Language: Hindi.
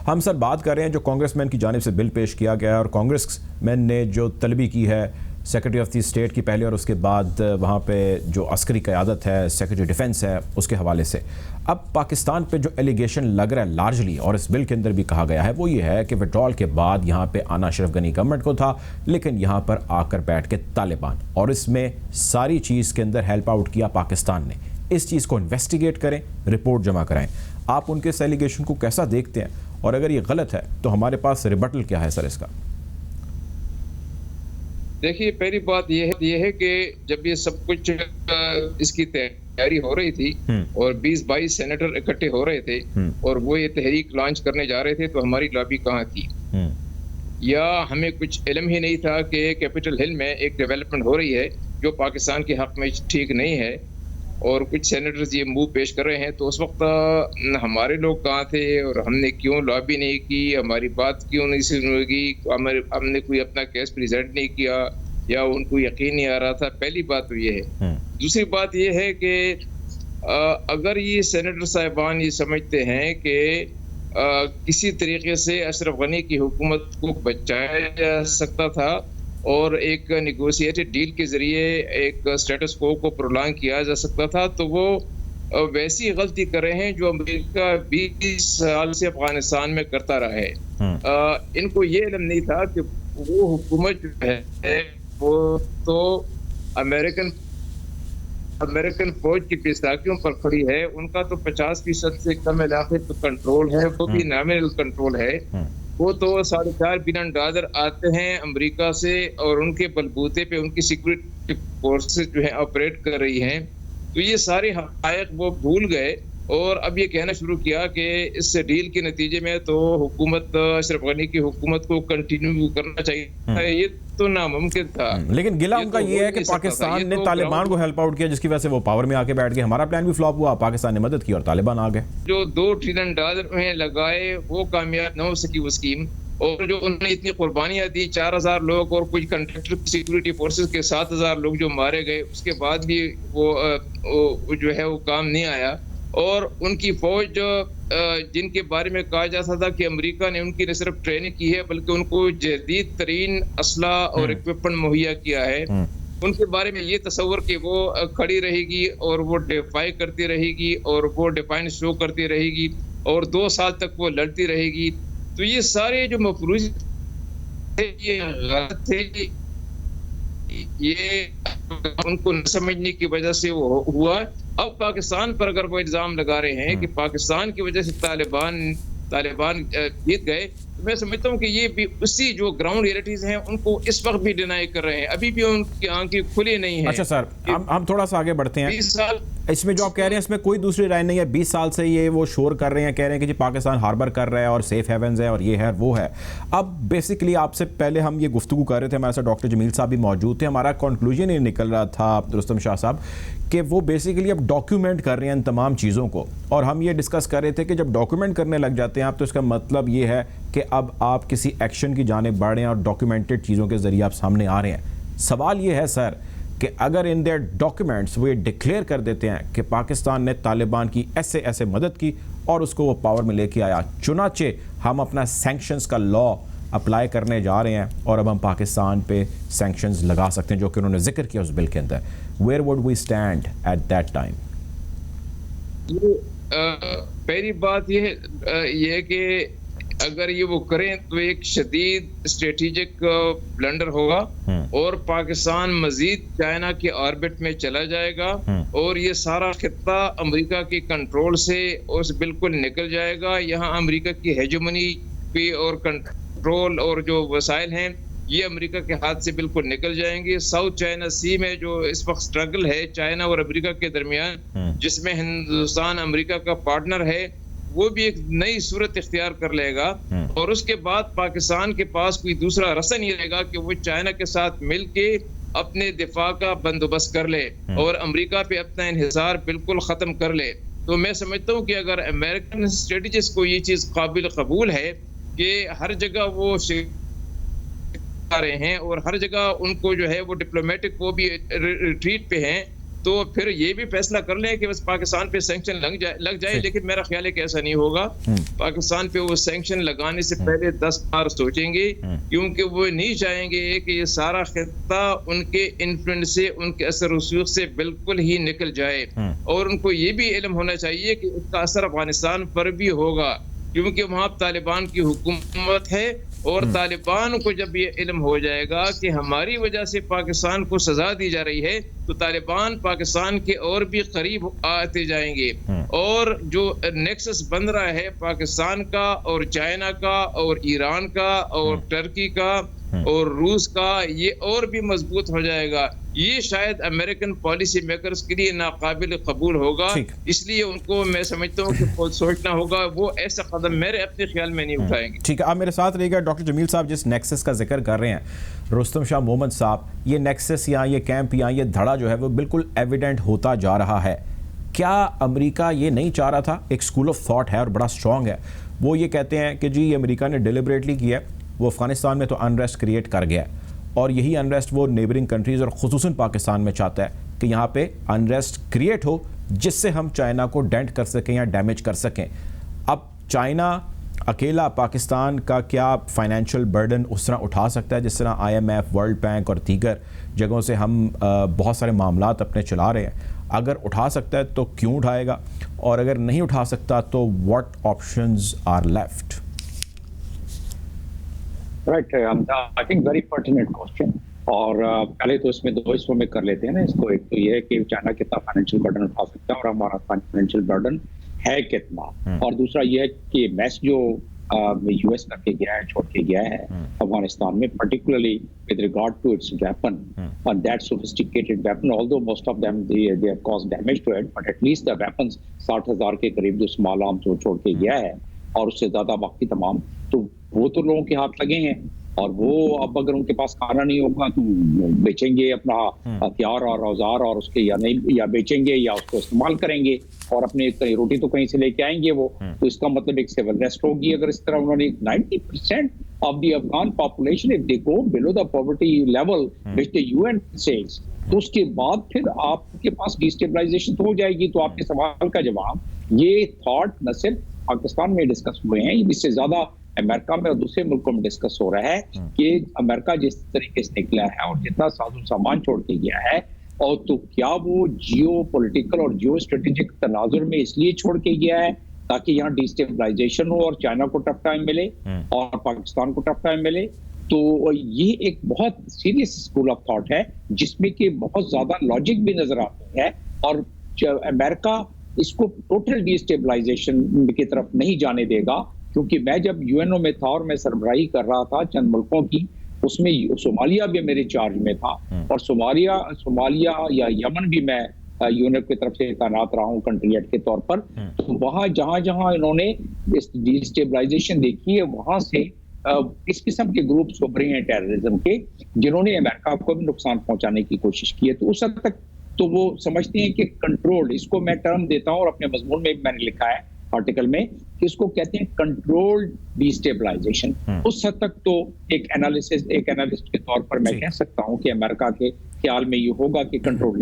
हम सर बात कर रहे हैं जो कांग्रेसमैन की जानिब से बिल पेश किया गया है और कांग्रेसमैन ने जो तलबी की है सेक्रेटरी ऑफ द स्टेट की पहले और उसके बाद वहाँ पे जो अस्करी क़यादत है, सेक्रेटरी डिफेंस है, उसके हवाले से अब पाकिस्तान पे जो एलिगेशन लग रहा है लार्जली, और इस बिल के अंदर भी कहा गया है, वो ये है कि विड्रॉल के बाद यहाँ पे आना अशरफ गनी गवर्नमेंट को था, लेकिन यहाँ पर आकर बैठ के तालिबान, और इसमें सारी चीज़ के अंदर हेल्प आउट किया पाकिस्तान ने। इस चीज़ को इन्वेस्टिगेट करें, रिपोर्ट जमा कराएं। आप उनके इस एलिगेशन को कैसा देखते हैं, और अगर ये गलत है तो हमारे पास रिबटल क्या है सर इसका? देखिए, पहली बात ये है कि जब ये सब कुछ इसकी तैयारी हो रही थी और 20-22 सेनेटर इकट्ठे हो रहे थे और वो ये तहरीक लॉन्च करने जा रहे थे, तो हमारी लॉबी कहाँ थी? या हमें कुछ इल्म ही नहीं था कि कैपिटल हिल में एक डेवलपमेंट हो रही है जो पाकिस्तान के हक में ठीक नहीं है, और कुछ सेनेटर्स ये मूव पेश कर रहे हैं। तो उस वक्त हमारे लोग कहाँ थे और हमने क्यों लॉबी नहीं की, हमारी बात क्यों नहीं सुनी, हमने कोई अपना केस प्रेजेंट नहीं किया, या उनको यकीन नहीं आ रहा था? पहली बात तो ये है। दूसरी बात ये है कि अगर ये सेनेटर साहिबान ये समझते हैं कि किसी तरीके से अशरफ गनी की हुकूमत को बचाया जा सकता था और एक नेगोशिएटेड डील के जरिए एक स्टेटस को प्रोलॉन्ग किया जा सकता था, तो वो वैसी गलती कर रहे हैं जो अमेरिका 20 साल से अफगानिस्तान में करता रहा है। इनको ये इल्म नहीं था कि वो हुकूमत जो है वो तो अमेरिकन फौज की पिस्ताकियों पर खड़ी है। उनका तो 50% से कम इलाके पर कंट्रोल है, वो भी नॉमिनल कंट्रोल है। वो तो $4.5 बिलियन आते हैं अमेरिका से और उनके बलबूते पे उनकी सिक्योरिटी फोर्सेस जो है ऑपरेट कर रही हैं। तो ये सारे हक़ाइक़ वो भूल गए और अब ये कहना शुरू किया कि इस डील के नतीजे में तो हुकूमत अशरफ गनी की हुकूमत को कंटिन्यू करना चाहिए। ये तो नामुमकिन था। लेकिन गिला उनका ये है कि पाकिस्तान ने तालिबान को हेल्प आउट किया, जिसकी वजह से वो पावर में आके बैठ गए। हमारा प्लान भी फ्लॉप हुआ, पाकिस्तान ने मदद की और तालिबान आ गए। जो $2 ट्रिलियन में लगाए वो कामयाब न हो सकी वो स्कीम, और जो उन्होंने इतनी कुर्बानियां दी, 4000 लोग और कुछ कंट्रैक्टर सिक्योरिटी फोर्सेस के 7000 लोग जो मारे गए, उसके बाद भी वो जो है वो काम नहीं आया। और उनकी फौज जिनके बारे में कहा जाता था कि अमेरिका ने उनकी न सिर्फ ट्रेनिंग की है बल्कि उनको जदीद तरीन असला और इक्विपमेंट मुहैया किया है, उनके बारे में ये तस्वर कि वो खड़ी रहेगी और वो डिफाई करती रहेगी और वो डिफाइन शो करती रहेगी और 2 साल तक वो लड़ती रहेगी। तो ये सारे जो मफरूज ये गलत थे, ये उनको न समझने की वजह से वो हुआ। अब पाकिस्तान पर अगर वो इल्जाम लगा रहे हैं कि पाकिस्तान की वजह से तालिबान जीत गए, तो मैं समझता हूँ कि ये भी उसी जो ग्राउंड रियलिटीज हैं उनको इस वक्त भी डिनाई कर रहे हैं, अभी भी उनकी आंखें खुली नहीं है। अच्छा सर, हम थोड़ा सा आगे बढ़ते हैं। 20 साल इसमें जो आप कह रहे हैं इसमें कोई दूसरी राय नहीं है। 20 साल से ये वो शोर कर रहे हैं, कह रहे हैं कि जी पाकिस्तान हार्बर कर रहा है और सेफ हेवन्स है और ये है वो है। अब बेसिकली आपसे पहले हम ये गुफ्तगू कर रहे थे, हमारे साथ डॉक्टर जमील साहब भी मौजूद थे। हमारा कंक्लूजन ये निकल रहा था रुस्तम शाह साहब कि वो बेसिकली अब डॉक्यूमेंट कर रहे हैं इन तमाम चीज़ों को, और हम ये डिस्कस कर रहे थे कि जब डॉक्यूमेंट करने लग जाते हैं आप, तो इसका मतलब ये है कि अब आप किसी एक्शन की जानिब बढ़ रहे हैं और डॉक्यूमेंटेड चीज़ों के ज़रिए आप सामने आ रहे हैं। सवाल ये है सर कि अगर इन देयर डॉक्यूमेंट्स वो ये डिक्लेयर कर देते हैं कि पाकिस्तान ने तालिबान की ऐसे ऐसे मदद की और उसको वो पावर में लेके आया, चुनाचे हम अपना सैंक्शंस का लॉ अप्लाई करने जा रहे हैं और अब हम पाकिस्तान पे सैंक्शंस लगा सकते हैं, जो कि उन्होंने जिक्र किया उस बिल के अंदर, where would we stand at that time? पहली बात ये है कि अगर ये वो करें तो एक शदीद स्ट्रेटेजिक ब्लंडर होगा और पाकिस्तान मजीद चाइना के ऑर्बिट में चला जाएगा और ये सारा खित्ता अमेरिका के कंट्रोल से उस बिल्कुल निकल जाएगा। यहाँ अमेरिका की हेजेमनी पे और कंट्रोल और जो वसाइल हैं ये अमेरिका के हाथ से बिल्कुल निकल जाएंगे। साउथ चाइना सी में जो इस वक्त स्ट्रगल है चाइना और अमेरिका के दरमियान, जिसमें हिंदुस्तान अमेरिका का पार्टनर है, वो भी एक नई सूरत इख्तियार कर लेगा और उसके बाद पाकिस्तान के पास कोई दूसरा रास्ता नहीं रहेगा कि वो चाइना के साथ मिलके अपने दिफा का बंदोबस्त कर ले और अमेरिका पे अपना इन्हिसार बिल्कुल ख़त्म कर ले। तो मैं समझता हूँ कि अगर अमेरिकन स्ट्रेटजिस्ट को ये चीज़ काबिल कबूल है कि हर जगह वो रहे हैं और हर जगह उनको जो है वो डिप्लोमेटिक वो भी रिट्रीट पे हैं, तो फिर ये भी फैसला कर लें कि बस पाकिस्तान पे सैंक्शन लग जाए। लेकिन मेरा ख्याल है कि ऐसा नहीं होगा। पाकिस्तान पे वो सैंक्शन लगाने से पहले 10 बार सोचेंगे, क्योंकि वो नहीं चाहेंगे कि ये सारा खित्ता उनके इन्फ्लुएंस से, उनके असर रसूख से बिल्कुल ही निकल जाए। और उनको ये भी इल्म होना चाहिए कि इसका असर अफगानिस्तान पर भी होगा, क्योंकि वहाँ तालिबान की हुकूमत है। और तालिबान को जब ये इल्म हो जाएगा कि हमारी वजह से पाकिस्तान को सजा दी जा रही है, तो तालिबान पाकिस्तान के और भी करीब आते जाएंगे। और जो नेक्सस बन रहा है पाकिस्तान का और चाइना का और ईरान का और टर्की का और रूस का, ये और भी मजबूत हो जाएगा। ये शायद अमेरिकन पॉलिसी मेकर्स के लिए नाकाबिल कबूल होगा। इसलिए उनको मैं समझता हूँ कि खुद सोचना होगा, वो ऐसा कदम मेरे अपने ख्याल में नहीं उठाएंगे। ठीक है, आप मेरे साथ रहिएगा। डॉक्टर जमील साहब, जिस नेक्सस का जिक्र कर रहे हैं रुस्तम शाह मोहम्मद साहब, ये नेक्सस या ये कैंप या ये धड़ा जो है वो बिल्कुल एविडेंट होता जा रहा है। क्या अमेरिका ये नहीं चाह रहा था? एक स्कूल ऑफ थॉट है और बड़ा स्ट्रॉन्ग है, वो ये कहते हैं कि जी अमेरिका ने डिलिबरेटली किया, वो अफगानिस्तान में तो अनरेस्ट क्रिएट कर गया, और यही अनरेस्ट वो नेबरिंग कंट्रीज़ और खुसूसन पाकिस्तान में चाहता है कि यहाँ पे अनरेस्ट क्रिएट हो, जिससे हम चाइना को डेंट कर सकें या डैमेज कर सकें। अब चाइना अकेला पाकिस्तान का क्या फाइनेंशियल बर्डन उस तरह उठा सकता है जिस तरह IMF, वर्ल्ड बैंक और दीगर जगहों से हम बहुत सारे मामलात अपने चला रहे हैं? अगर उठा सकता है तो क्यों उठाएगा, और अगर नहीं उठा सकता तो what options are left? Right, I think very pertinent question. और पहले तो इसमें दो हिस्सों में कर लेते हैं ना इसको। एक तो ये है कि चाइना कितना फाइनेंशियल बर्डन उठा सकता है और हमारा फाइनेंशियल बर्डन है कितना, और दूसरा ये है कि मैस जो US करके गया है, छोड़ के गया है अफगानिस्तान में, particularly with regard to its weapon, and that sophisticated weapon, although most of them they have caused damage to it, but at least the weapons 60,000 के करीब जो स्मॉल आर्म्स जो छोड़ के गया है, और उससे ज्यादा बाकी तमाम, तो वो तो लोगों के हाथ लगे हैं। और वो अब अगर उनके पास खाना नहीं होगा तो बेचेंगे अपना हथियार और औजार, और उसके या नहीं, या बेचेंगे या उसको इस्तेमाल करेंगे और अपने रोटी तो कहीं से लेके आएंगे वो। तो इसका मतलब एक सिविल रेस्ट होगी अगर इस तरह उन्होंने 90% of the Afghan population if they go below the poverty level which the UN says, तो उसके बाद फिर आपके पास डिस्टेबलाइजेशन तो हो जाएगी। तो आपके सवाल का जवाब, ये थॉट न सिर्फ पाकिस्तान में डिस्कस हुए हैं, इससे ज्यादा अमेरिका में और दूसरे मुल्कों में डिस्कस हो रहा है कि अमेरिका जिस तरीके से निकला है और जितना साजो सामान छोड़ के गया है, और तो क्या वो जियो पॉलिटिकल और जियो स्ट्रेटेजिक तनाजुर में इसलिए छोड़ के गया है ताकि यहाँ डिस्टेबलाइजेशन हो और चाइना को टफ टाइम मिले और पाकिस्तान को टफ टाइम मिले? तो ये एक बहुत सीरियस स्कूल ऑफ थॉट है जिसमें कि बहुत ज्यादा लॉजिक भी नजर आती है, और अमेरिका इसको टोटल डिस्टेबलाइजेशन की तरफ नहीं जाने देगा। क्योंकि मैं जब UNO में था और मैं सरबराही कर रहा था चंद मुल्कों की, उसमें सोमालिया भी मेरे चार्ज में था, और सोमालिया या यमन भी मैं UNO की तरफ से तैनात रहा हूँ कंट्री हेड के तौर पर। तो वहाँ जहाँ इन्होंने डिस्टेबलाइजेशन देखी है, वहां से इस किस्म के ग्रुप्स उभरे हैं टेररिज्म के, जिन्होंने अमेरिका को भी नुकसान पहुंचाने की कोशिश की है। तो उस हद तक तो वो समझते हैं कि कंट्रोल्ड, इसको मैं टर्म देता हूँ और अपने मजमून में मैंने लिखा है आर्टिकल में, कि इसको कहते हैं कंट्रोल्ड डिस्टेबलाइजेशन। उस हद तक तो एक एनालिस्ट के तौर पर मैं कह सकता हूं कि अमेरिका के ख्याल में ये होगा कि कंट्रोल